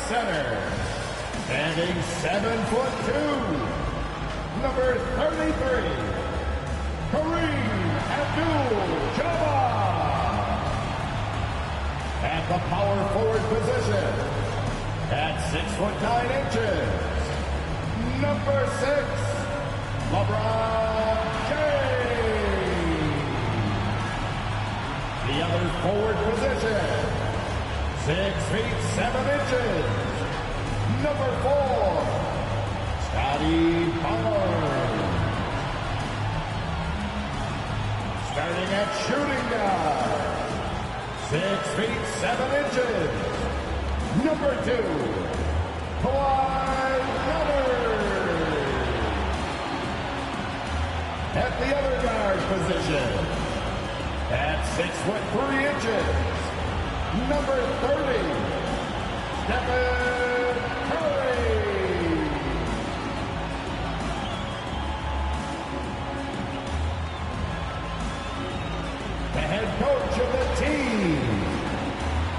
center, standing 7'2", number 33, Kareem Abdul-Jabbar. At the power forward position, at 6'9" number 6, LeBron James. The other forward position, 6'7", number 4, Scottie Barnes. Starting at shooting guard, 6'7", number 2, Kawhi Leonard. At the other guard position, at 6'3", number 30, Stephen Curry. The head coach of the team.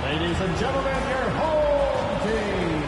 Ladies and gentlemen, your home team.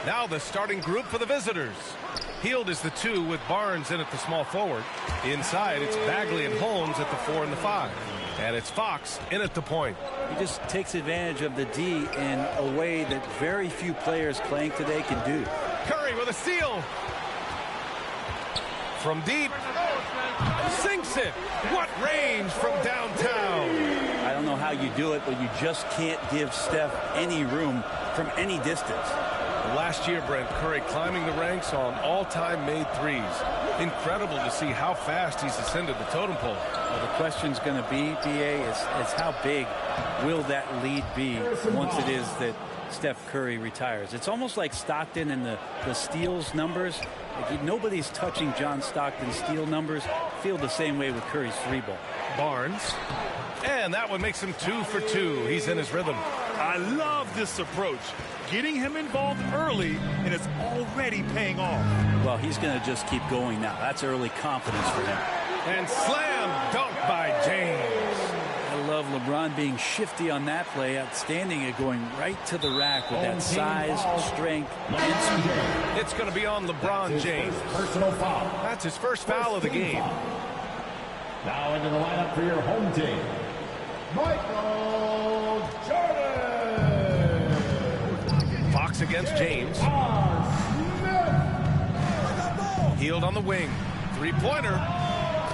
Now the starting group for the visitors. Hield is the 2 with Barnes in at the small forward. Inside, it's Bagley and Holmes at the 4 and the 5. And it's Fox in at the point. He just takes advantage of the D in a way that very few players playing today can do. Curry with a steal. From deep. Sinks it. What range from downtown. I don't know how you do it, but you just can't give Steph any room from any distance. Last year, Brent, Curry climbing the ranks on all-time made threes. Incredible to see how fast he's ascended the totem pole. Well, the question's going to be, B.A., is how big will that lead be once it is that Steph Curry retires? It's almost like Stockton and the steals numbers. Nobody's touching John Stockton's steal numbers. Feel the same way with Curry's 3-ball. Barnes. And that one makes him 2 for 2. He's in his rhythm. I love this approach. Getting him involved early, and it's already paying off. Well, he's going to just keep going now. That's early confidence for him. And slam dunk by James. I love LeBron being shifty on that play. Outstanding at going right to the rack with that size, strength, and speed. It's going to be on LeBron James. Personal foul. That's his first foul of the game. Now into the lineup for your home team, Michael Jordan. Fox against James. Hield on the wing. Three-pointer.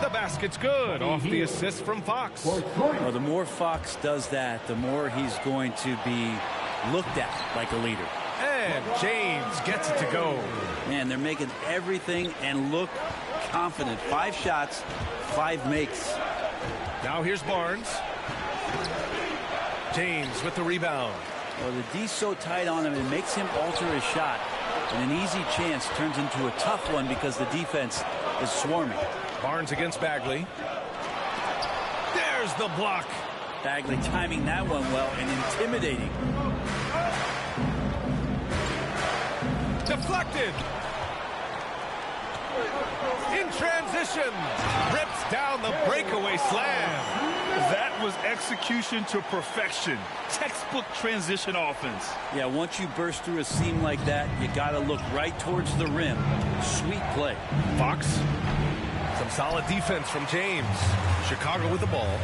The basket's good off the assist from Fox. Well, the more Fox does that, the more he's going to be looked at like a leader. And James gets it to go. Man, they're making everything and look confident. 5 shots, 5 makes. Now here's Barnes. James with the rebound. Well, the D's so tight on him, it makes him alter his shot. And an easy chance turns into a tough one because the defense is swarming. Barnes against Bagley. There's the block. Bagley timing that one well and intimidating. Deflected. In transition. Rips down the breakaway slam. That was execution to perfection. Textbook transition offense. Yeah, once you burst through a seam like that, you got to look right towards the rim. Sweet play. Fox. Some solid defense from James. Chicago with the ball.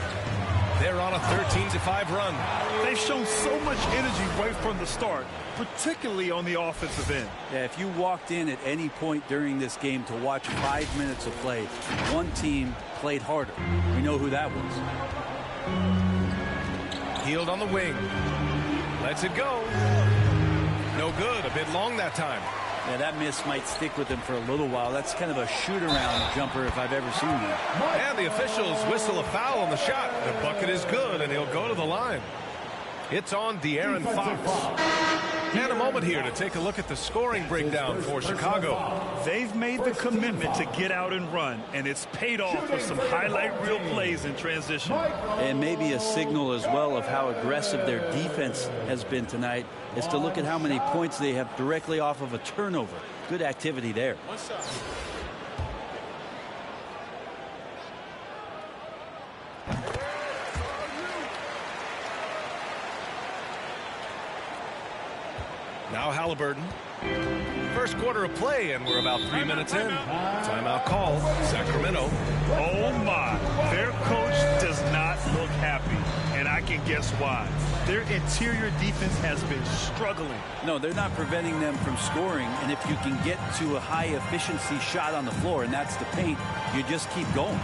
They're on a 13-5 run. They've shown so much energy right from the start, particularly on the offensive end. Yeah, if you walked in at any point during this game to watch 5 minutes of play, one team played harder. We know who that was. Hield on the wing. Lets it go. No good. A bit long that time. Yeah, that miss might stick with him for a little while. That's kind of a shoot-around jumper if I've ever seen one. And the officials whistle a foul on the shot. The bucket is good, and he'll go to the line. It's on De'Aaron Fox. And a moment here to take a look at the scoring breakdown for Chicago. They've made the commitment to get out and run, and it's paid off with some highlight reel plays in transition. And maybe a signal as well of how aggressive their defense has been tonight is to look at how many points they have directly off of a turnover. Good activity there. Now Halliburton. First quarter of play, and we're about 3 minutes in. Timeout call, Sacramento. Oh, my. Their coach does not look happy, and I can guess why. Their interior defense has been struggling. No, they're not preventing them from scoring, and if you can get to a high-efficiency shot on the floor, and that's the paint, you just keep going.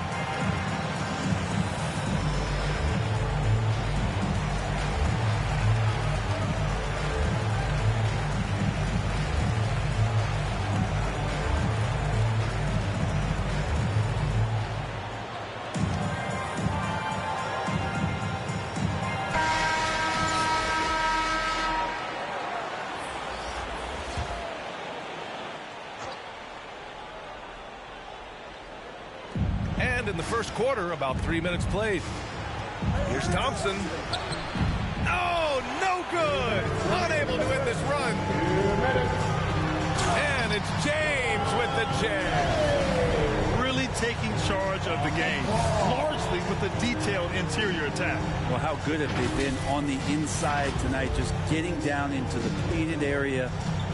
In the first quarter, about 3 minutes played. Here's Thompson. Oh, no good. Unable to win this run. And it's James with the jam. Really taking charge of the game, largely with a detailed interior attack. Well, how good have they been on the inside tonight, just getting down into the painted area,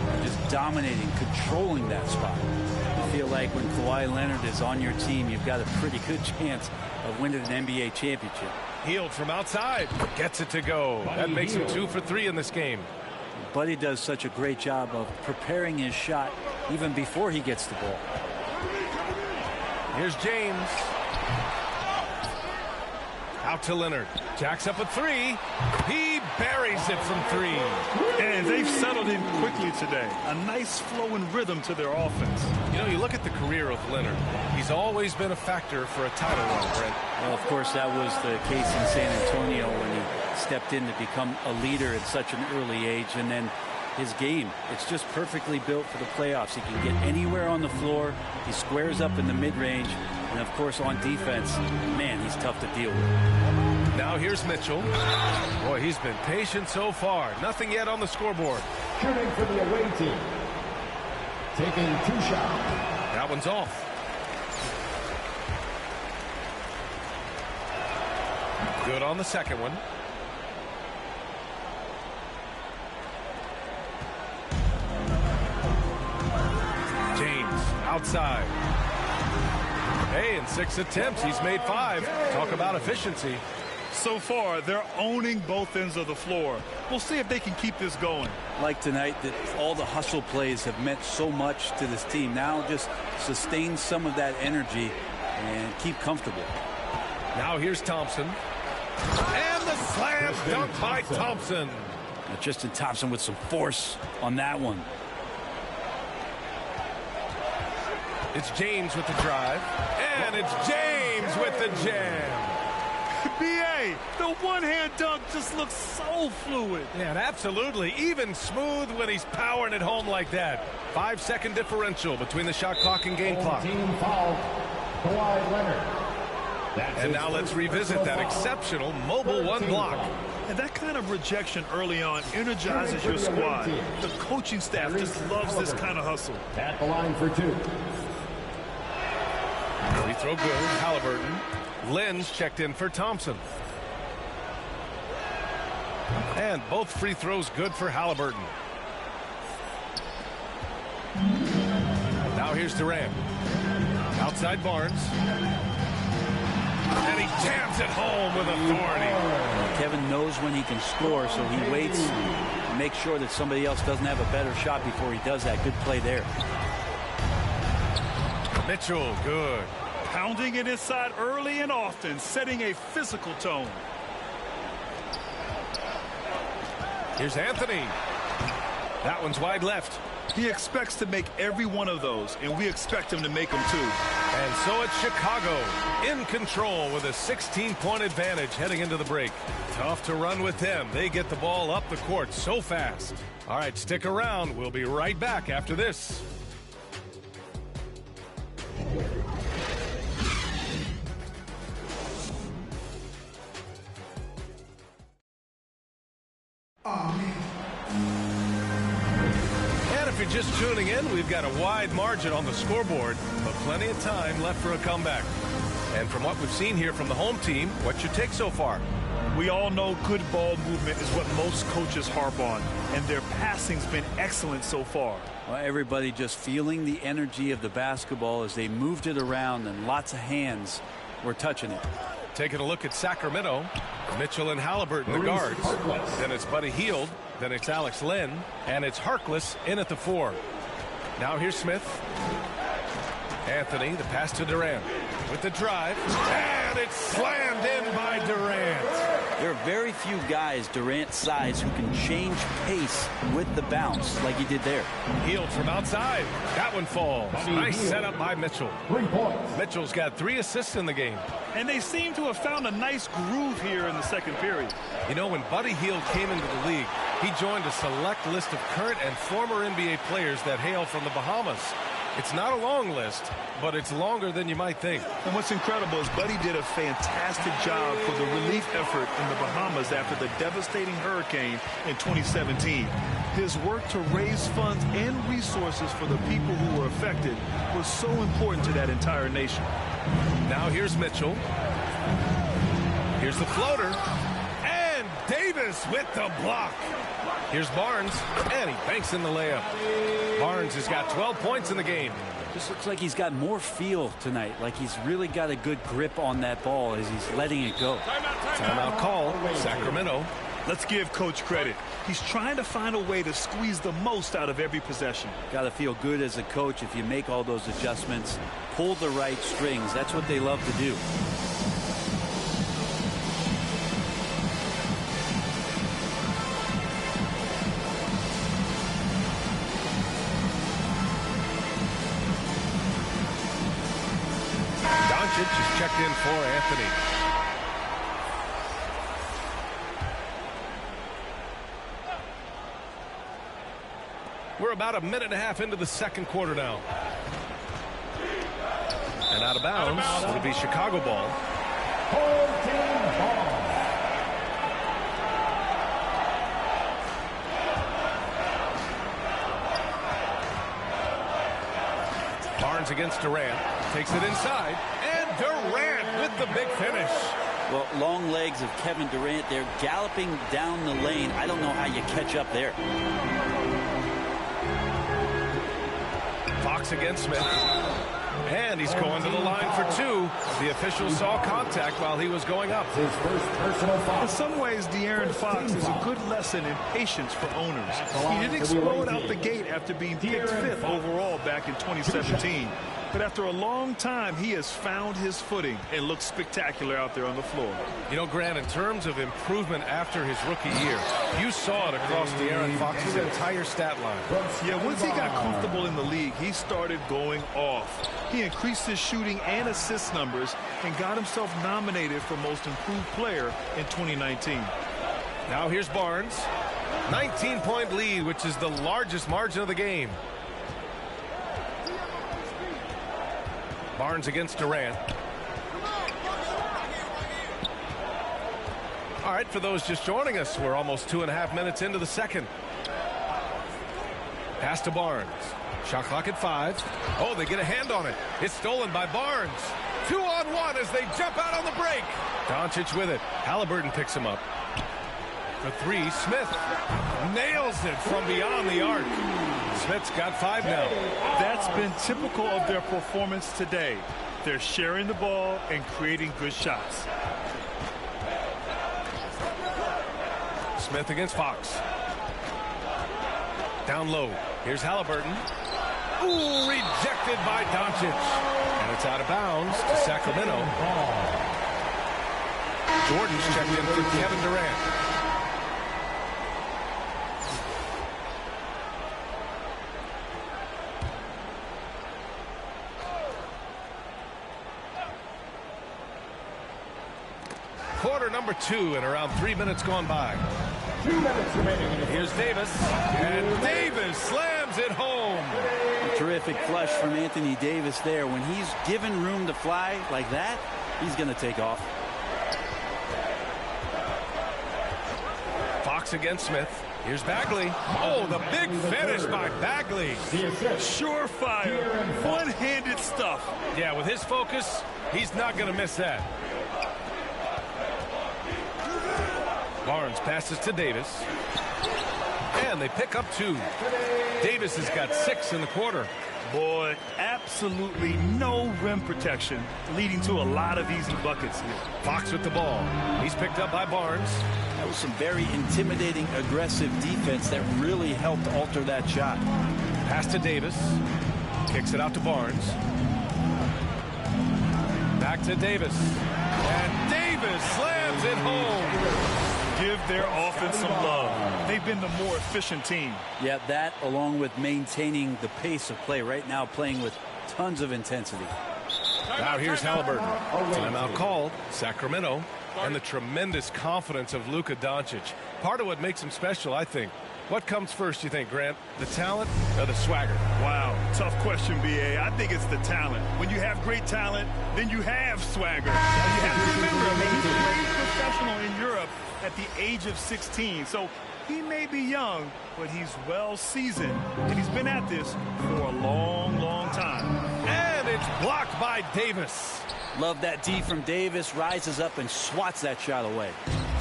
and just dominating, controlling that spot. I feel like when Kawhi Leonard is on your team, you've got a pretty good chance of winning an NBA championship. Hield from outside. Gets it to go. That makes him 2 for 3 in this game. Buddy does such a great job of preparing his shot even before he gets the ball. Here's James. Out to Leonard. Jacks up a 3. He buries it from 3. And they've settled in quickly today. A nice flow and rhythm to their offense. You know, you look at the career of Leonard. He's always been a factor for a title run, Brent. Well, of course, that was the case in San Antonio when he stepped in to become a leader at such an early age. And then his game, it's just perfectly built for the playoffs. He can get anywhere on the floor. He squares up in the mid-range. And, of course, on defense, man, he's tough to deal with. Now here's Mitchell. Boy, he's been patient so far. Nothing yet on the scoreboard. Shooting for the away team. Taking 2 shots. That one's off. Good on the second one. James outside. Hey, in 6 attempts, he's made 5. Talk about efficiency. So far, they're owning both ends of the floor. We'll see if they can keep this going. Like tonight, that all the hustle plays have meant so much to this team. Now just sustain some of that energy and keep comfortable. Now here's Thompson. And the slam dunk by Thompson. Justin Thompson with some force on that one. It's James with the drive. And it's James with the jam. B.A., the one-hand dunk just looks so fluid. Yeah, and absolutely. Even smooth when he's powering it home like that. 5-second differential between the shot clock and game clock. Team foul. Kawhi Leonard. And now let's revisit that exceptional mobile 1 block. And that kind of rejection early on energizes your squad. The coaching staff just loves this kind of hustle. At the line for 2. Free throw good. Halliburton. Lenz checked in for Thompson. And both free throws good for Halliburton. Now here's Durant. Outside Barnes. And he jams it home with authority. Kevin knows when he can score, so he waits to make sure that somebody else doesn't have a better shot before he does that. Good play there. Mitchell, good. Pounding it inside early and often, setting a physical tone. Here's Anthony. That one's wide left. He expects to make every one of those, and we expect him to make them too. And so it's Chicago in control with a 16-point advantage heading into the break. Tough to run with them. They get the ball up the court so fast. All right, stick around. We'll be right back after this. And if you're just tuning in, we've got a wide margin on the scoreboard, but plenty of time left for a comeback. And from what we've seen here from the home team, what's your take so far? We all know good ball movement is what most coaches harp on, and their passing's been excellent so far. Well, everybody just feeling the energy of the basketball as they moved it around, and lots of hands were touching it. Taking a look at Sacramento, Mitchell and Halliburton, the guards. Then it's Buddy Hield. Then it's Alex Len. And it's Harkless in at the 4. Now here's Smith. Anthony, the pass to Durant. With the drive. And it's slammed in by Durant. There are very few guys Durant's size who can change pace with the bounce like he did there. Hield from outside. That one falls. Nice setup by Mitchell. 3 points. Mitchell's got 3 assists in the game. And they seem to have found a nice groove here in the second period. You know, when Buddy Hield came into the league, he joined a select list of current and former NBA players that hail from the Bahamas. It's not a long list, but it's longer than you might think. And what's incredible is Buddy did a fantastic job for the relief effort in the Bahamas after the devastating hurricane in 2017. His work to raise funds and resources for the people who were affected was so important to that entire nation. Now here's Mitchell. Here's the floater. And Davis with the block. Here's Barnes, and he banks in the layup. Barnes has got 12 points in the game. Just looks like he's got more feel tonight, like he's really got a good grip on that ball as he's letting it go. Timeout call, Sacramento. Let's give Coach credit. He's trying to find a way to squeeze the most out of every possession. Got to feel good as a coach if you make all those adjustments, pull the right strings. That's what they love to do. Is checked in for Anthony. We're about a minute and a half into the second quarter now. And out of bounds, it'll be Chicago ball. Home team ball. Barnes against Durant. Takes it inside. Durant with the big finish. Well, long legs of Kevin Durant. They're galloping down the lane. I don't know how you catch up there. Fox against Smith. And he's going to the line for 2. The official saw contact while he was going up. His first personal foul. In some ways, De'Aaron Fox is a good lesson in patience for owners. He didn't explode out the gate after being picked 5th overall back in 2017. But after a long time, he has found his footing and looks spectacular out there on the floor. You know, Grant, in terms of improvement after his rookie year, you saw it across De'Aaron Fox's entire stat line. Yeah, once he got comfortable in the league, he started going off. He increased his shooting and assist numbers and got himself nominated for Most Improved Player in 2019. Now here's Barnes. 19-point lead, which is the largest margin of the game. Barnes against Durant. All right, for those just joining us, we're almost 2.5 minutes into the second. Pass to Barnes. Shot clock at 5. Oh, they get a hand on it. It's stolen by Barnes. 2-on-1 as they jump out on the break. Doncic with it. Halliburton picks him up. For 3, Smith nails it from beyond the arc. Smith's got 5 now. That's been typical of their performance today. They're sharing the ball and creating good shots. Smith against Fox. Down low. Here's Halliburton. Ooh, rejected by Doncic. And it's out of bounds to Sacramento. Jordan's checked in for Kevin Durant. Quarter number 2 and around 3 minutes gone by. 2 minutes remaining. Here's Davis. And Davis slams it home. A terrific flush from Anthony Davis there. When he's given room to fly like that, he's going to take off. Fox against Smith. Here's Bagley. Oh, the big finish by Bagley. Surefire, one-handed stuff. Yeah, with his focus, he's not going to miss that. Barnes passes to Davis. And they pick up 2. Davis has got 6 in the quarter. Boy, absolutely no rim protection, leading to a lot of easy buckets here. Fox with the ball. He's picked up by Barnes. That was some very intimidating, aggressive defense that really helped alter that shot. Pass to Davis. Kicks it out to Barnes. Back to Davis. And Davis slams it home. Give their offense some love. They've been the more efficient team. Yeah, that along with maintaining the pace of play right now, playing with tons of intensity. Now here's Halliburton. Timeout called. Sacramento. And the tremendous confidence of Luka Doncic. Part of what makes him special, I think. What comes first, you think, Grant? The talent or the swagger? Wow, tough question, B.A. I think it's the talent. When you have great talent, then you have swagger. You have to remember, he's played professional in Europe at the age of 16. So he may be young, but he's well seasoned. And he's been at this for a long, long time. And it's blocked by Davis. Love that D from Davis. Rises up and swats that shot away.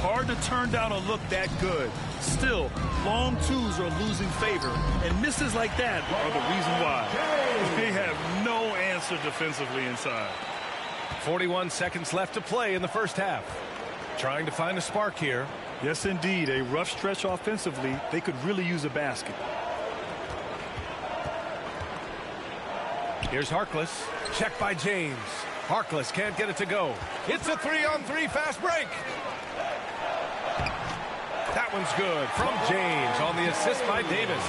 Hard to turn down a look that good. Still, long twos are losing favor, and misses like that are the reason why. They have no answer defensively inside. 41 seconds left to play in the first half. Trying to find a spark here. Yes, indeed. A rough stretch offensively. They could really use a basket. Here's Harkless. Check by James. Harkless can't get it to go. It's a 3-on-3 fast break. That one's good from James on the assist by Davis.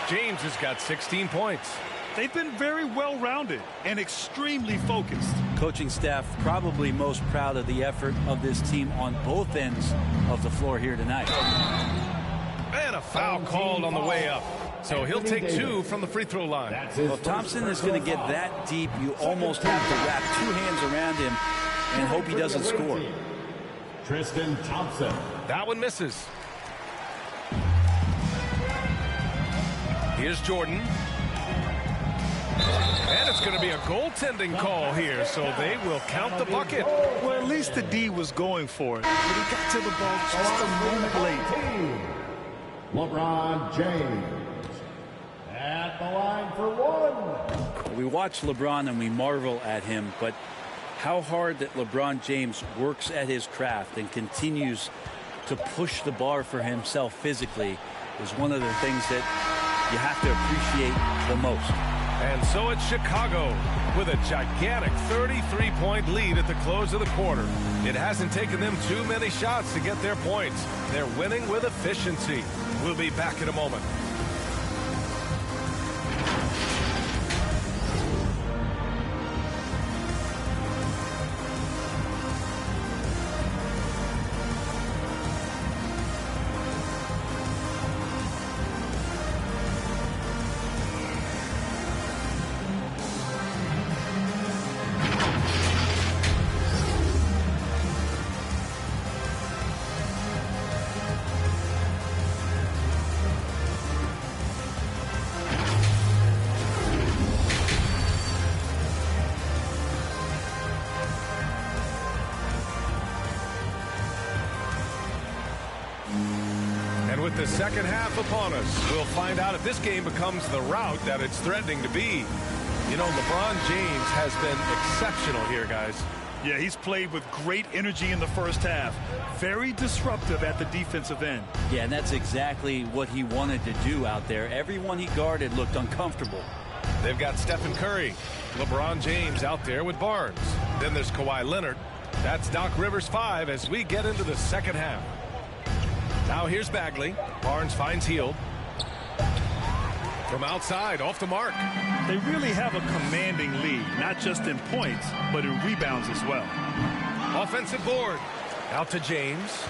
James has got 16 points. They've been very well-rounded and extremely focused. Coaching staff probably most proud of the effort of this team on both ends of the floor here tonight. And a foul called on the way up. So he'll take 2 from the free throw line. Well, if Thompson is going to get that deep, you almost have to wrap 2 hands around him and hope he doesn't score. Tristan Thompson. That one misses. Here's Jordan. And it's going to be a goaltending call here, so they will count the bucket. Well, at least the D was going for it, but he got to the ball just a moment late. LeBron James at the line for 1. We watch LeBron and we marvel at him, but how hard that LeBron James works at his craft and continues to push the bar for himself physically is one of the things that you have to appreciate the most. And so it's Chicago with a gigantic 33-point lead at the close of the quarter. It hasn't taken them too many shots to get their points. They're winning with efficiency. We'll be back in a moment. With the second half upon us, we'll find out if this game becomes the rout that it's threatening to be. You know, LeBron James has been exceptional here, guys. Yeah, he's played with great energy in the first half. Very disruptive at the defensive end. Yeah, and that's exactly what he wanted to do out there. Everyone he guarded looked uncomfortable. They've got Stephen Curry, LeBron James out there with Barnes. Then there's Kawhi Leonard. That's Doc Rivers 5 as we get into the second half. Now here's Bagley. Barnes finds Hield. From outside, off the mark. They really have a commanding lead, not just in points, but in rebounds as well. Offensive board. Out to James.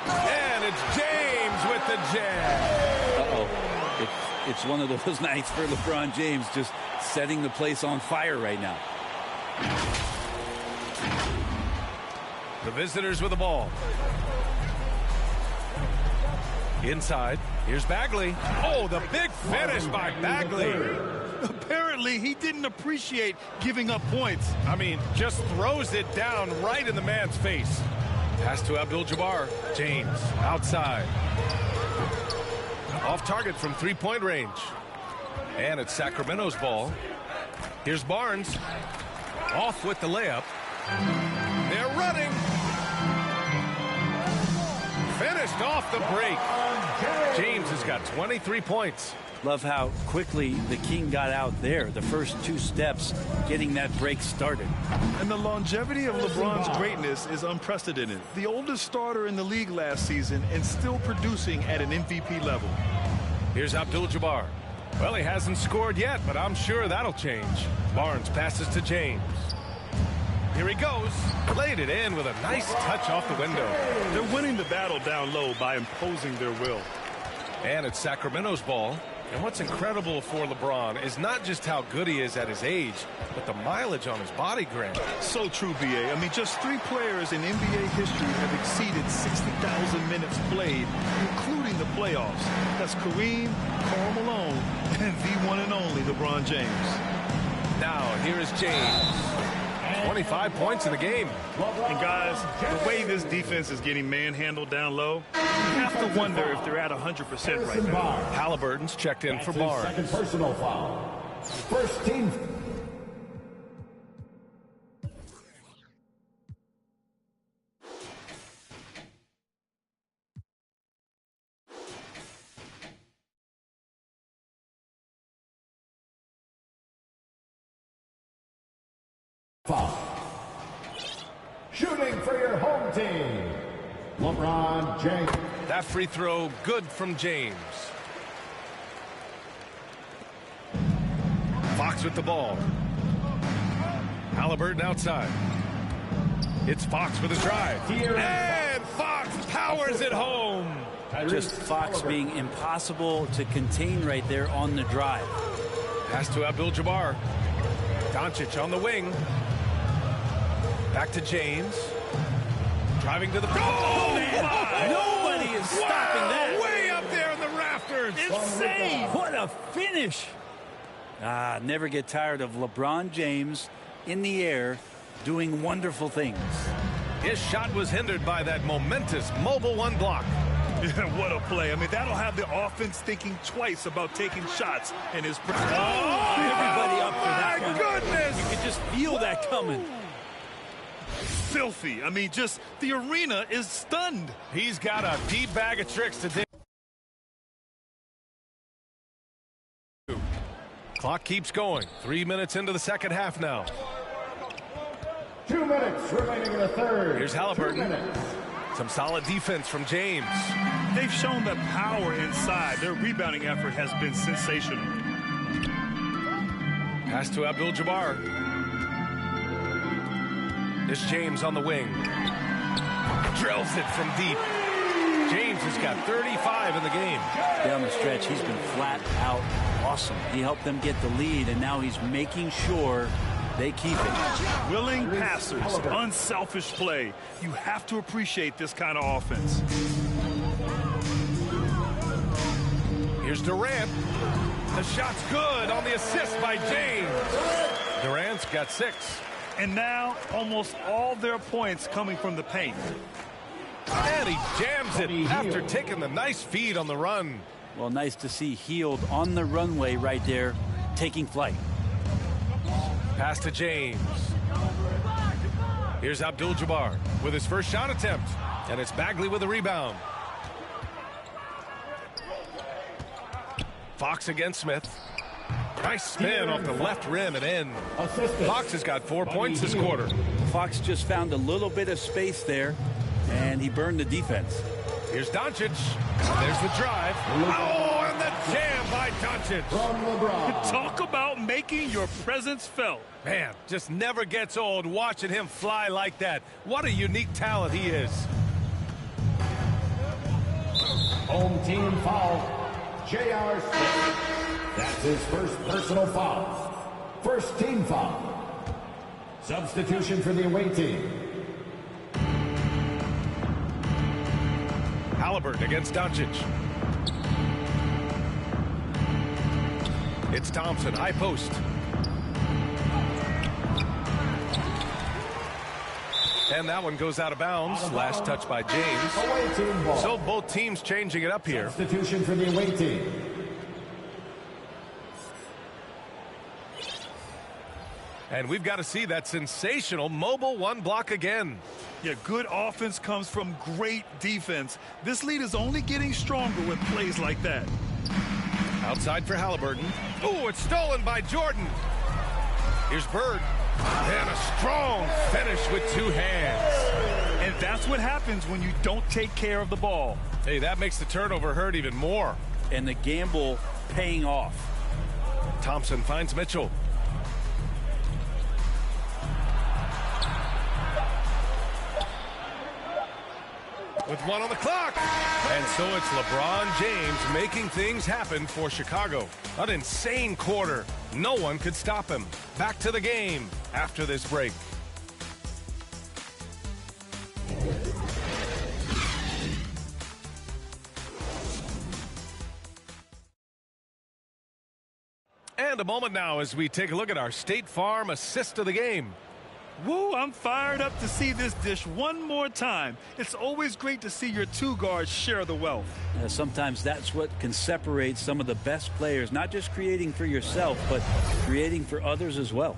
And it's James with the jam. Uh-oh. It's one of those nights for LeBron James, just setting the place on fire right now. The visitors with the ball. Inside, here's Bagley. Oh, the big finish by Bagley. Apparently, he didn't appreciate giving up points. I mean, just throws it down right in the man's face. Pass to Abdul-Jabbar. James, outside. Off target from three-point range. And it's Sacramento's ball. Here's Barnes. Off with the layup. They're running. Finished off the break. James has got 23 points. Love how quickly the King got out there. The first 2 steps getting that break started. And the longevity of LeBron's greatness is unprecedented. The oldest starter in the league last season and still producing at an MVP level. Here's Abdul-Jabbar. Well, he hasn't scored yet, but I'm sure that'll change. Barnes passes to James. Here he goes. Laid it in with a nice touch off the window. They're winning the battle down low by imposing their will. And it's Sacramento's ball. And what's incredible for LeBron is not just how good he is at his age, but the mileage on his body grant. So true, B.A. I mean, just 3 players in NBA history have exceeded 60,000 minutes played, including the playoffs. That's Kareem, Karl Malone, and the one and only LeBron James. Now, here is James. 25 points in the game. And guys, the way this defense is getting manhandled down low, you have to wonder if they're at 100% right now. Halliburton's checked in for Barnes. Second personal foul. First team. Foul. Shooting for your home team, LeBron James. That free throw good from James. Fox with the ball. Halliburton outside. It's Fox with a drive. And Fox powers it home. Just Fox being impossible to contain right there on the drive. Pass to Abdul-Jabbar. Doncic on the wing. Back to James. Driving to the... Oh, man. Nobody is stopping that. Way up there in the rafters. Insane. What a finish. Never get tired of LeBron James in the air doing wonderful things. His shot was hindered by that momentous Mobile One block. Yeah, what a play. I mean, that'll have the offense thinking twice about taking shots in his... Everybody up for that one. My goodness. You could just feel that coming. Filthy. I mean, just the arena is stunned. He's got a deep bag of tricks to do. Clock keeps going. 3 minutes into the second half now. 2 minutes remaining in the third. Here's Halliburton. Some solid defense from James. They've shown the power inside. Their rebounding effort has been sensational. Pass to Abdul-Jabbar. It's James on the wing. Drills it from deep. James has got 35 in the game. Down the stretch, he's been flat out awesome. He helped them get the lead, and now he's making sure they keep it. Willing passers, unselfish play. You have to appreciate this kind of offense. Here's Durant. The shot's good on the assist by James. Durant's got 6. And now almost all their points coming from the paint. And he jams it after taking the nice feed on the run. Well, nice to see Hield on the runway right there, taking flight. Pass to James. Here's Abdul-Jabbar with his first shot attempt. And it's Bagley with a rebound. Fox against Smith. Nice spin off the left rim and in. Fox has got 4 points this quarter. Fox just found a little bit of space there, and he burned the defense. Here's Doncic. There's the drive. Oh, and the jam by Doncic. From LeBron. Talk about making your presence felt. Man, just never gets old watching him fly like that. What a unique talent he is. Home team foul. J.R. Smith. That's his first personal foul. First team foul. Substitution for the away team. Halliburton against Doncic. It's Thompson, high post. And that one goes out of bounds. Last touch by James. Away team ball. So both teams changing it up here. Substitution for the away team. And we've got to see that sensational mobile one block again. Yeah, good offense comes from great defense. This lead is only getting stronger with plays like that. Outside for Halliburton. Oh, it's stolen by Jordan. Here's Bird. And a strong finish with two hands. And that's what happens when you don't take care of the ball. Hey, that makes the turnover hurt even more. And the gamble paying off. Thompson finds Mitchell. With one on the clock. And so it's LeBron James making things happen for Chicago. An insane quarter. No one could stop him. Back to the game after this break. And a moment now as we take a look at our State Farm assist of the game. Woo, I'm fired up to see this dish one more time. It's always great to see your two guards share the wealth. Sometimes that's what can separate some of the best players, not just creating for yourself, but creating for others as well.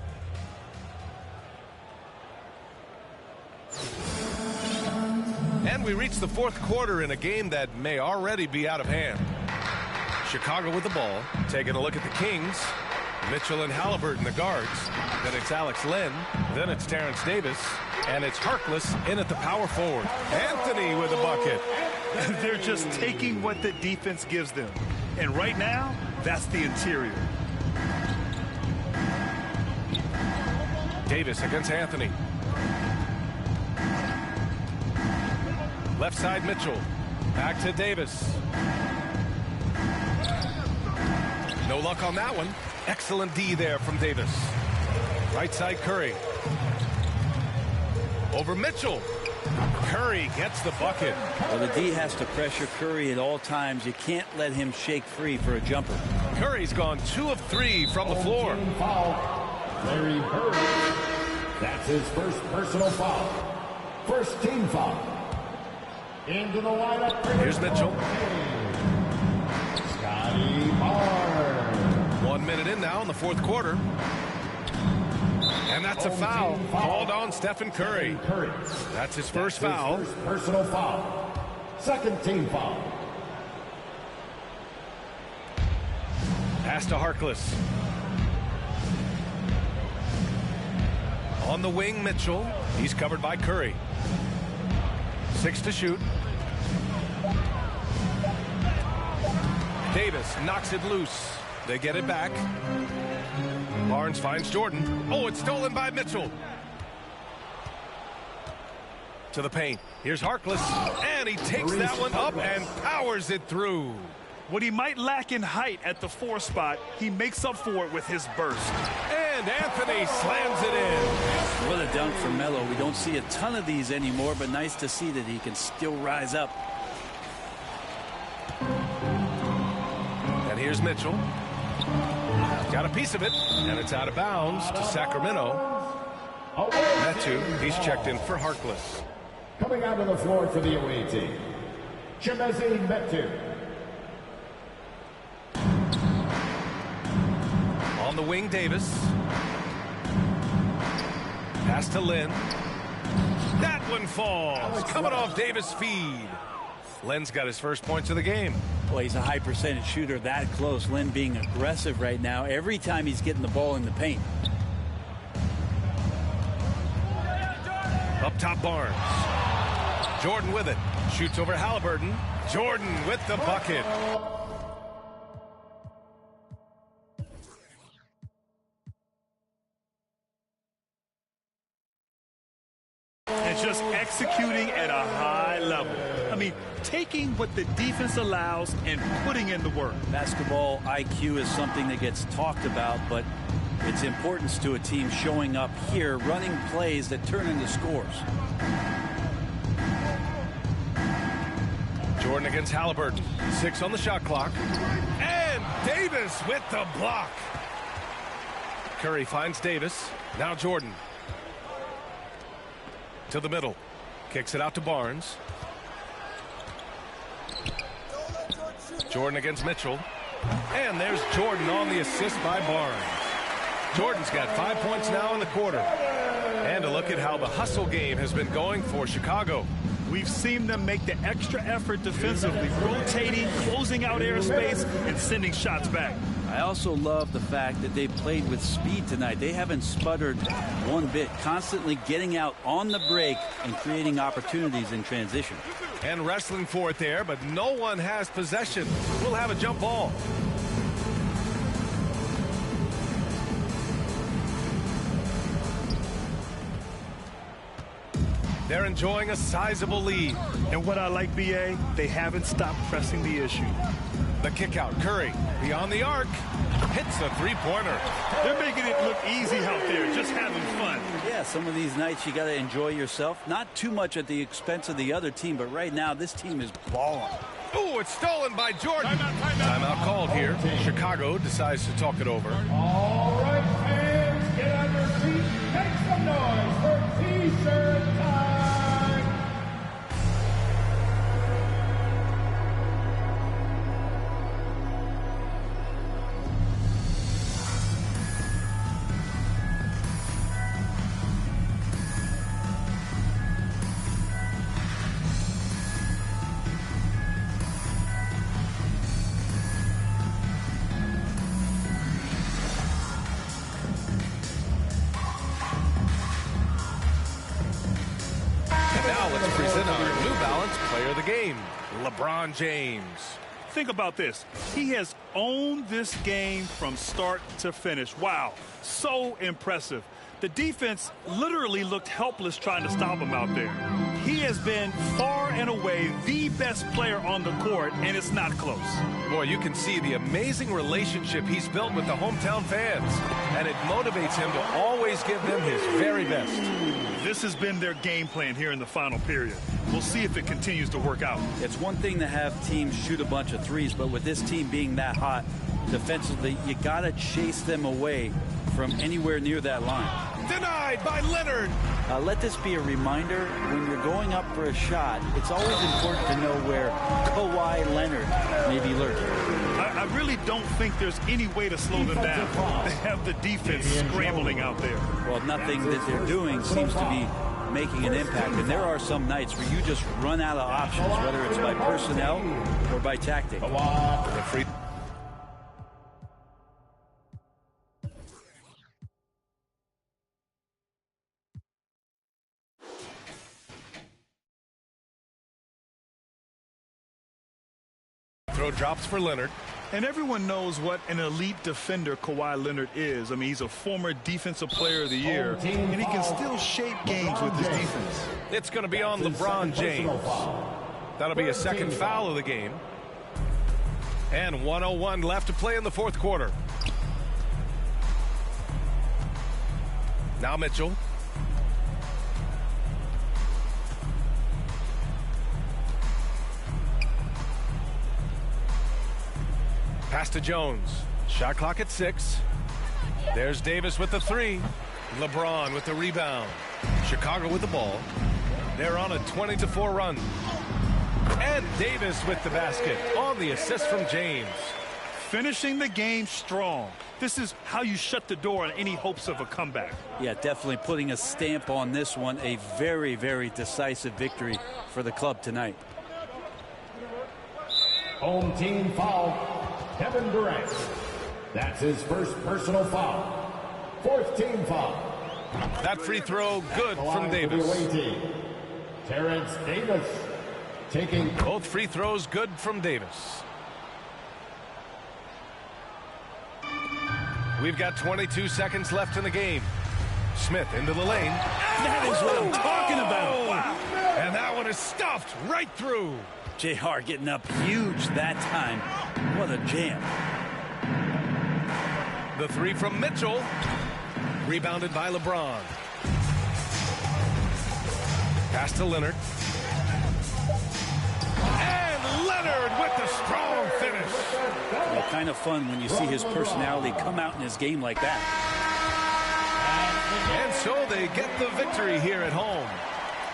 And we reach the fourth quarter in a game that may already be out of hand. Chicago with the ball, taking a look at the Kings. Mitchell and Halliburton, the guards. Then it's Alex Len. Then it's Terrence Davis. And it's Harkless in at the power forward. Anthony with a bucket. They're just taking what the defense gives them. And right now, that's the interior. Davis against Anthony. Left side Mitchell. Back to Davis. No luck on that one. Excellent D there from Davis. Right side Curry. Over Mitchell. Curry gets the bucket. Well, the D has to pressure Curry at all times. You can't let him shake free for a jumper. Curry's gone 2 of 3 from the floor. Team foul. Larry Bird. That's his first personal foul. First team foul. Into the lineup. Here's Mitchell. Scotty Barnes. 1 minute in now in the fourth quarter. And that's a foul called on Stephen Curry. That's his first foul. First personal foul. Second team foul. Pass to Harkless. On the wing, Mitchell. He's covered by Curry. 6 to shoot. Davis knocks it loose. They get it back. Barnes finds Jordan. Oh, it's stolen by Mitchell. To the paint. Here's Harkless. And he takes that one up and powers it through. What he might lack in height at the 4 spot, he makes up for it with his burst. And Anthony slams it in. What a dunk for Melo. We don't see a ton of these anymore, but nice to see that he can still rise up. And here's Mitchell. Got a piece of it, and it's out of bounds to Sacramento. Metu, he's checked in for Harkless. Coming out of the floor for the away team, Chimezie Metu. On the wing, Davis. Pass to Lynn. That one falls. Coming off Davis' feed. Lynn's got his first points of the game. Well, he's a high percentage shooter that close. Lynn being aggressive right now every time he's getting the ball in the paint. Up top, Barnes. Jordan with it. Shoots over Halliburton. Jordan with the bucket. And just executing at a high level. I mean, taking what the defense allows and putting in the work. Basketball IQ is something that gets talked about, but its importance to a team showing up here, running plays that turn into scores. Jordan against Halliburton. 6 on the shot clock. And Davis with the block. Curry finds Davis. Now Jordan. To the middle. Kicks it out to Barnes. Jordan against Mitchell. And there's Jordan on the assist by Barnes. Jordan's got 5 points now in the quarter. And a look at how the hustle game has been going for Chicago. We've seen them make the extra effort defensively, rotating, closing out airspace, and sending shots back. I also love the fact that they played with speed tonight. They haven't sputtered one bit, constantly getting out on the break and creating opportunities in transition. And wrestling for it there, but no one has possession. We'll have a jump ball. They're enjoying a sizable lead. And what I like, B.A., they haven't stopped pressing the issue. The kick out, Curry, beyond the arc, hits a three-pointer. They're making it look easy out there, just having fun. Yeah, some of these nights you got to enjoy yourself. Not too much at the expense of the other team, but right now this team is balling. Oh, it's stolen by Jordan. Timeout. Timeout called here. Chicago decides to talk it over. All right, fans, get on your feet. Make some noise for T-shirt time. LeBron James. Think about this. He has owned this game from start to finish. Wow, so impressive. The defense literally looked helpless trying to stop him out there. He has been far and away the best player on the court, and it's not close. Boy, you can see the amazing relationship he's built with the hometown fans, and it motivates him to always give them his very best. This has been their game plan here in the final period. We'll see if it continues to work out. It's one thing to have teams shoot a bunch of threes, but with this team being that hot defensively, you got to chase them away from anywhere near that line. Denied by Leonard. Let this be a reminder, when you're going up for a shot, it's always important to know where Kawhi Leonard may be lurking. I really don't think there's any way to slow them down. They have the defense scrambling out there. Well, nothing that they're doing seems to be making an impact, and there are some nights where you just run out of options, whether it's by personnel or by tactic. Throw drops for Leonard. And everyone knows what an elite defender Kawhi Leonard is. I mean, he's a former Defensive Player of the Year, and he can still shape games with his defense. It's going to be on LeBron James. That'll be a second foul of the game. And 1:01 left to play in the fourth quarter. Now Mitchell. Pass to Jones. Shot clock at 6. There's Davis with the 3. LeBron with the rebound. Chicago with the ball. They're on a 20-4 run. And Davis with the basket on the assist from James. finishing the game strong. This is how you shut the door on any hopes of a comeback. Yeah, definitely putting a stamp on this one. A very, very decisive victory for the club tonight. Home team foul, Kevin Durant. That's his first personal foul. Fourth team foul. That free throw good from Davis. Terrence Davis taking both free throws good from Davis. We've got 22 seconds left in the game. Smith into the lane. That is what I'm talking about. Wow. And that one is stuffed right through. JR getting up huge that time. What a jam. The three from Mitchell. Rebounded by LeBron. Pass to Leonard. And Leonard with the strong finish. Yeah, kind of fun when you see his personality come out in his game like that. And so they get the victory here at home.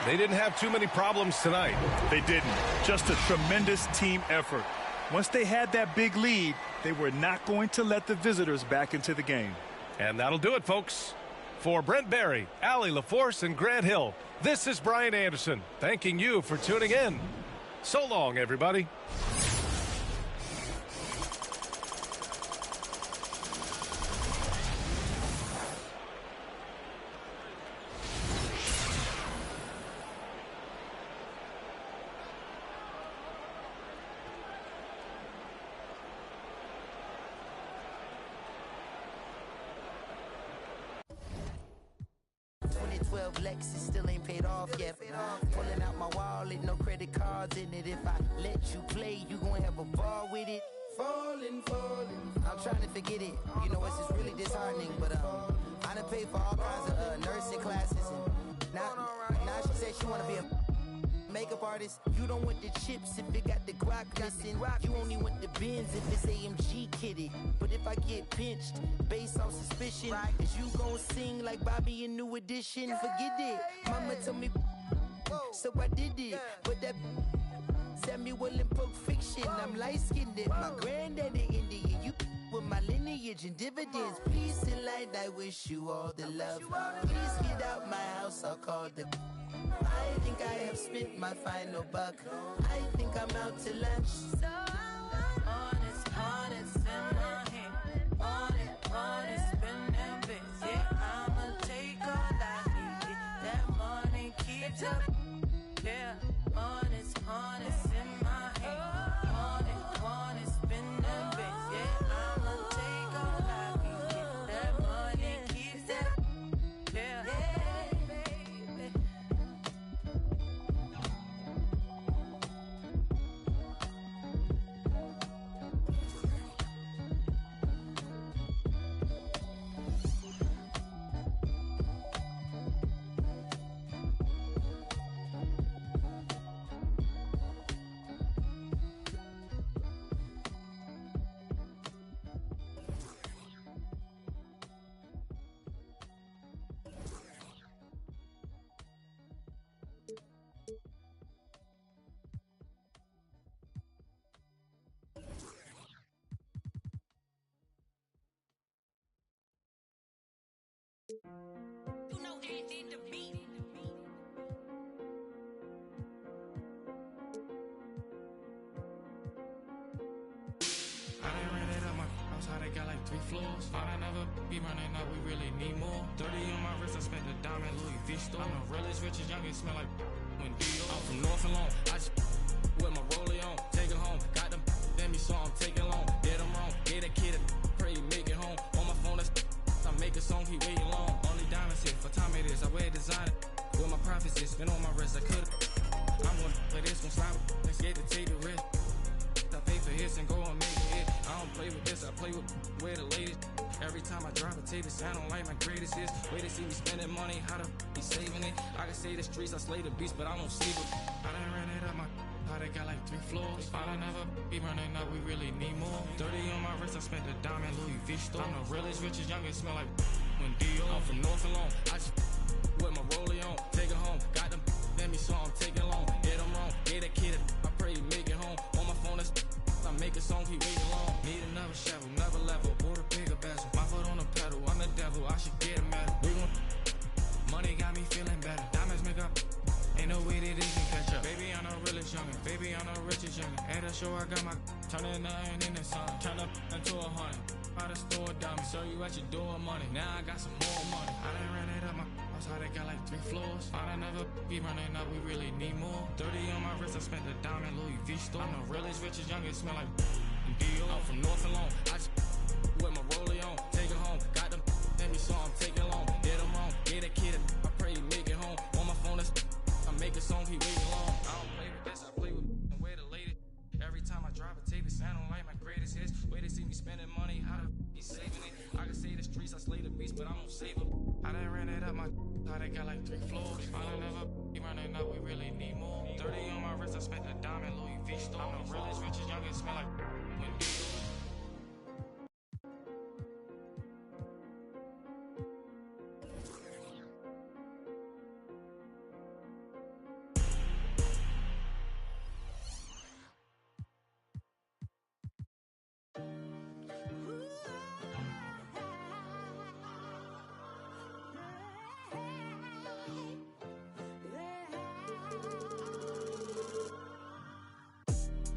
They didn't have too many problems tonight. They didn't. Just a tremendous team effort. Once they had that big lead, they were not going to let the visitors back into the game. And that'll do it, folks. For Brent Barry, Allie LaForce, and Grant Hill, this is Brian Anderson, thanking you for tuning in. So long, everybody. Lexus still ain't paid off yet. Pulling out my wallet, no credit cards in it. If I let you play, you gon' have a ball with it. Falling. I'm trying to forget it. You know, it's just really disheartening. But I done paid for all kinds of nursing classes. And now she said she wanna be a makeup artist. You don't want the chips if it got the guac missing. You only want the bins if it's AMG kitted. But if I get pinched based on suspicion, is you gon' sing like Bobby in New Edition? Forget it. Mama told me, so I did it. But that Samuel in Pulp Fiction, I'm light-skinned. My granddaddy Indian, you with my lineage and dividends. Peace and light, I wish you all the love. Please get out my house, I'll call the... I think I have spent my final buck. I think I'm out to lunch. So honest in my head. Honest, spend that bitch. Yeah, I'ma take all I need. That money keeps up. Yeah, honest in my head. Honest, spend that bitch. Yeah, I'ma take all I need. That money keeps up. Yeah. You know that in the beat. I done ran it up my house, how they got like 3 floors. Thought I never be running up, we really need more. 30 on my wrist, I spent the diamond Louis V store. I'm the realest, richest, youngest, smell like when Dior. I'm from North and Long, I just with my rollie on. Take it home, got them then me, so I'm taking long. Get them wrong, get a kid, pray make it home. On my phone, that's I make a song, he waiting long. Only diamonds hit, for time it is, I wear designer. With my profits, it's been on my wrist, I could've. I'm gonna play this, gon' slide with, let's get to take the risk. I pay for hits and go and make a hit. I don't play with this, I play with where the latest. Every time I drop a tape, it sound like my greatest hits. Way to see me spending money, how to be saving it. I can say the streets, I slay the beast, but I don't sleep it. I done ran it up my how they got like 3 floors. Thought I never be running up, we really need more. 30 on my wrist, I spent the diamond Louis V store. I'm the realest, richest, youngest, smell like when Dior. I'm from North and Long, I just with my rollie on. Take it home, got them then me, so I'm taking long. Get them wrong, get a kid, I pray he make it home. On my phone, that's I I make a song, keep waiting long. Need another shovel, never level, bought a bigger bezel. My foot on the pedal, I'm the devil, I should get a medal. We gon' money got me feeling better. Diamonds make up, ain't no way that they can catch up. Baby, I'm the realest youngin', baby, I'm the richest youngin'. At the show, I got my turning nothing in the sun. Turn up into 100. By the store diamond, serve you at your door money. Now I got some more money. I done ran it up my house, how they got like 3 floors. I done never be running up, we really need more. 30 on my wrist, I spent the diamond Louis V store. I'm the realest, richest, youngest, smell like Dior. I'm from North and Long, I just with my rollie on. Take it home, got them let me so I'm taking long. Did them wrong, get a kid, I pray he make it home. On my phone, I make a song, he waiting long. I don't play with this, I play with and way the latest. Every time I drop a tape, it sound like my greatest hits. Way they see me spending money, how the he saving it. I can say the streets, I slay the beast, but I don't save them. I done ran it up my how they got like 3 floors. I done never be running up, we really need more. 30 on my wrist, I spent the diamond Louis V store. I'm the realest, richest, youngest, smell like when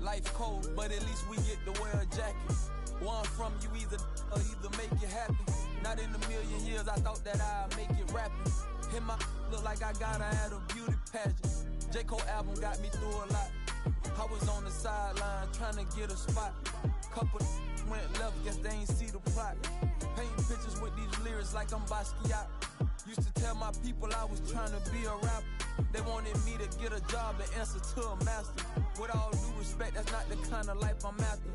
Life cold, but at least we get to wear a jacket. One from you either make it happen. Not in a million years, I thought that I'd make it rapping. Him, I look like I gotta add a beauty pageant. J. Cole album got me through a lot. I was on the sideline trying to get a spot. Couple went left, guess they ain't see the plot. Painting pictures with these lyrics like I'm Basquiat. Used to tell my people I was trying to be a rapper. They wanted me to get a job and answer to a master. With all due respect, that's not the kind of life I'm after.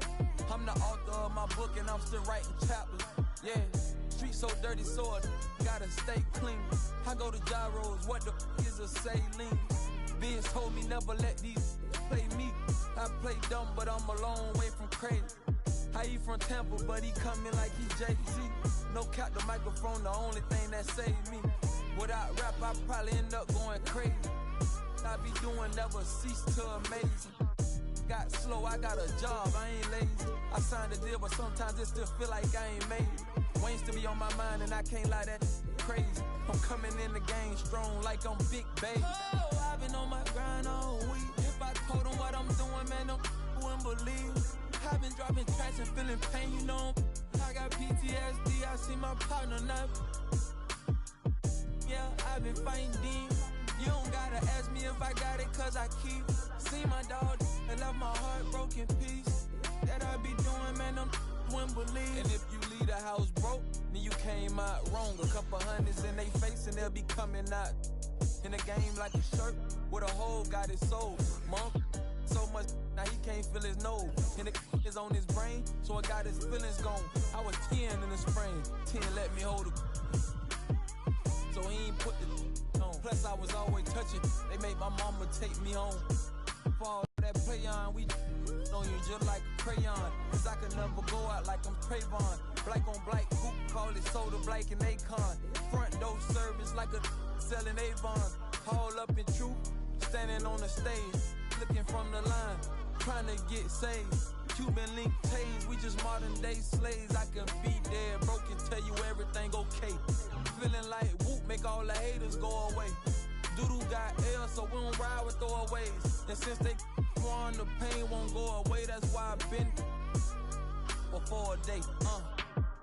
I'm the author of my book and I'm still writing chapters. Yeah, street so dirty, so I gotta stay clean. I go to gyros, what the is a saline? Vince told me never let these play me. I play dumb, but I'm a long way from crazy. He from Tampa, but he coming like he's Jay-Z. No cap, the microphone, the only thing that saved me. Without rap, I probably end up going crazy. I be doing never cease to amaze me. Got slow, I got a job, I ain't lazy. I signed a deal, but sometimes it still feel like I ain't made it. Wayne still be on my mind, and I can't lie, that crazy. I'm coming in the game strong like I'm Big Baby. Oh, I've been on my grind all week. If I told them what I'm doing, man, them wouldn't believe. I've been dropping tracks and feeling pain, you know. I got PTSD, I see my partner now. Yeah, I've been fighting demons. You don't gotta ask me if I got it, cause I keep. See my dog and left my heart broken piece. That I be doing, man, them wouldn't believe. And if you leave the house broke, then you came out wrong. A couple hundreds in they face and they'll be coming out. In the game like a shirt with a hole got his soul. Monk, so much now he can't feel his nose. And it is on his brain, so I got his feelings gone. I was 10 in the spring, 10 let me hold it. So he ain't put the on. Plus I was always touching, they made my mama take me home. For all that play on, we on you just like a crayon. Cause I could never go out like I'm Trayvon. Black on black, who call it soda black and Akon. Front door service like a selling Avon. Haul up in truth, standing on the stage, looking from the line, trying to get saved. Cuban link tase, we just modern day slaves. I can be dead broke and tell you everything okay. Feeling like whoop, make all the haters go away. Doodoo got L, so we don't ride with throwaways. And since they on the pain won't go away, that's why I've been for a day.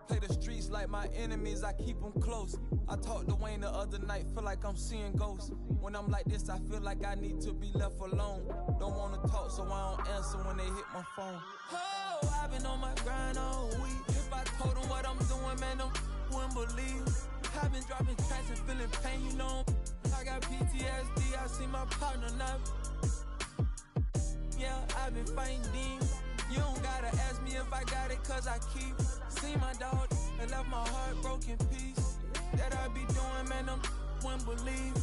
Play the streets like my enemies, I keep them close. I talked to Wayne the other night, feel like I'm seeing ghosts. When I'm like this, I feel like I need to be left alone. Don't wanna talk, so I don't answer when they hit my phone. Oh, I've been on my grind all week. If I told them what I'm doing, man, them wouldn't believe. I've been dropping tracks and feeling pain, you know. I got PTSD, I see my partner now. Yeah, I've been fighting demons. You don't gotta ask me if I got it, cause I keep. See my dog and left my heart broken piece. That I be doing, man, them wouldn't believe.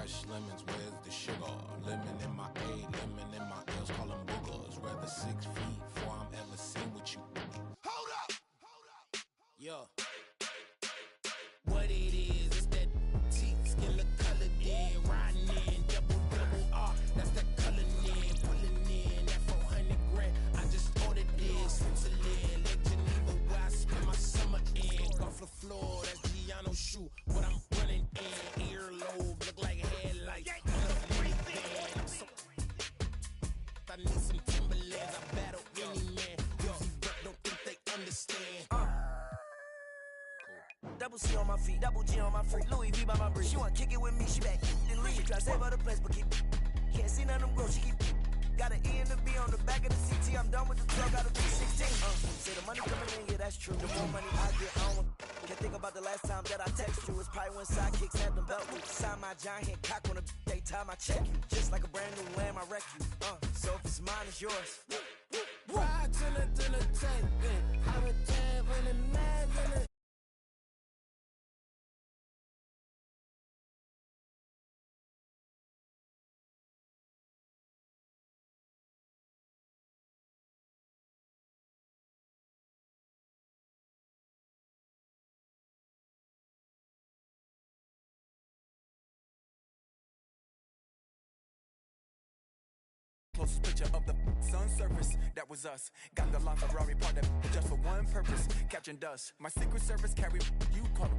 fresh lemons, where's the sugar? Lemon in my A, lemon in my L's, call them boogers. Rather 6 feet before I'm ever seen with you. Hold up! Yo. What it is, it's that teeth skin look colored in, riding in, double R. That's that color in, pulling in that 400 grand. I just ordered this, Switzerland, Lake Geneva, where I spend my summer in. Off the floor, that's Giano shoe, what I'm running in. Earlobe, look like headlights. I need some Timberlands, I battle any man. Uzi rep, don't think they understand. Double C on my feet, double G on my freak, Louis V by my breed. She wanna kick it with me, she back then leave. She try to save her the place, but can't see none of them grow. She keep got an E and a B on the back of the CT. I'm done with the 12, got a 316. Say the money coming in, yeah, that's true. The more money I get, I don't can't think about the last time that I text you. It's probably when sidekicks had them belt loops. Sign my giant head cock on the day time I check you. Just like a brand new lamb, I wreck you. So if it's mine, it's yours. Ride to the tank, I'm a tab in the mag in it. Closest picture of the sun's surface, that was us. Got the long Ferrari part that just for one purpose, catching dust. My secret service carry you call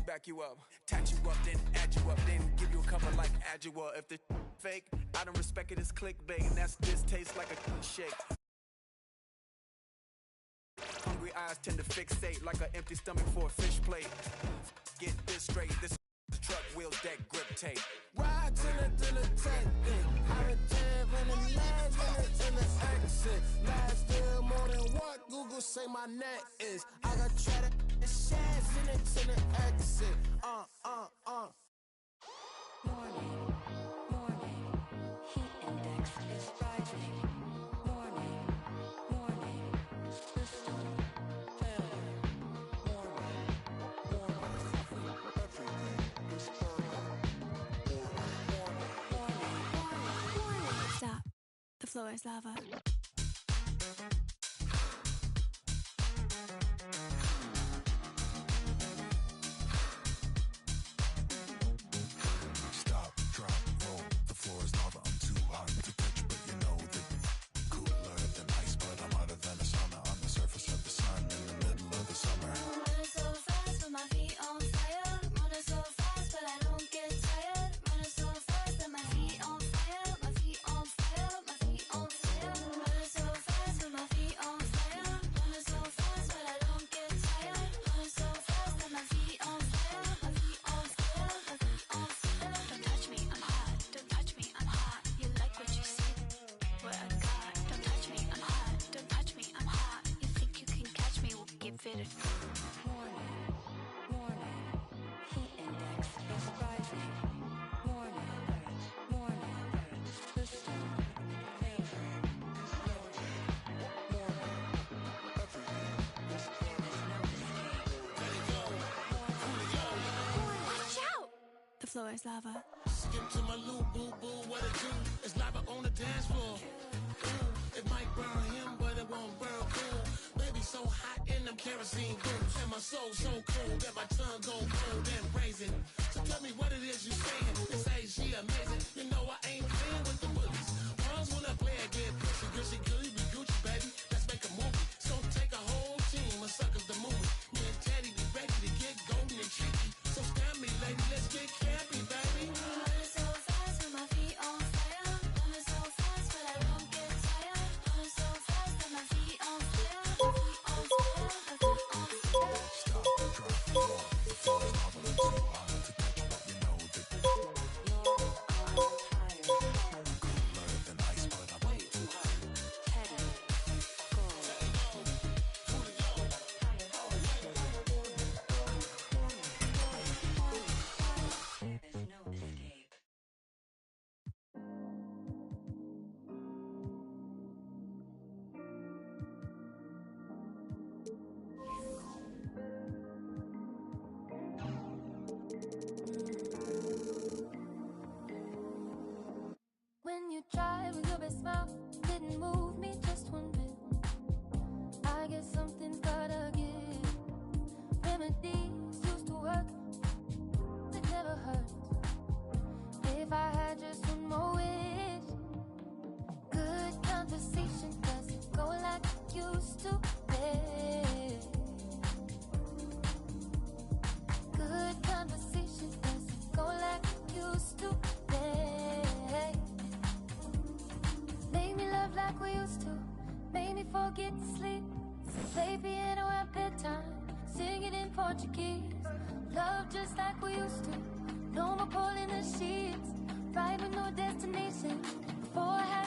back you up, tat you up, then add you up, then give you a cover like Adjua. If the fake, I don't respect it, it's clickbait, and that's this tastes like a shake. Hungry eyes tend to fixate like an empty stomach for a fish plate. Get this straight, this truck wheels deck grip tape. Ride to the tank, I'm a tab in the mag in the exit. Last still more than what Google say my net is. I got cheddar and shares in it to the exit. Morning, heat index is rising. Morning, system failure. Morning, everything is Morning. Stop. The floor is lava. Stop, drop, roll. The floor is lava. I'm too hot to touch, but you know that cooler than ice, but I'm hotter than a sauna on the surface of the sun in the middle of the summer. Running so fast with my feet on fire. Running so fast, but I don't get tired. Running so fast that my feet on fire. My feet on fire. My feet on fire. Running so fast with my feet on fire. Running so fast, but I don't get tired. Running so fast that my feet on fire. My feet on fire. My feet on fire. Don't touch me, I'm hot. Don't touch me, I'm hot. You like what you see? What I got. Don't touch me, I'm hot. Don't touch me, I'm hot. You think you can catch me? We'll get fitted. Morning, heat index is rising. Morning, system failure. Watch out! The floor is lava. Skip to my loop, boo boo, what it do? It's lava on the dance floor. Ooh, it might burn him, but it won't burn cool. Baby so hot in them kerosene boots, and my soul so cold that my tongue go cold and brazen. So tell me what it is you saying. They say she amazing. You know I ain't playing with the bullies. Pawns when I play, I get pussy. Girl, she good, be Gucci, baby. Let's make a movie. So take a whole team of suckers to move. Me and Teddy be ready to get golden and tricky. So stand me, lady, let's get campy, baby. Running so fast with my feet on fire. Running so fast, but I don't get tired. Running so fast that my feet on fire. My feet on fire. My feet on fire. Stop, drop, roll. The floor is lava. I'm too hot to touch, but you know that cooler than ice, but I'm to, babe. Good conversation doesn't go like it used to, babe. Make me love like we used to, make me forget to sleep. Play piano at bedtime, sing it in Portuguese. Love just like we used to, no more pulling the sheets. Right with no destination, before I had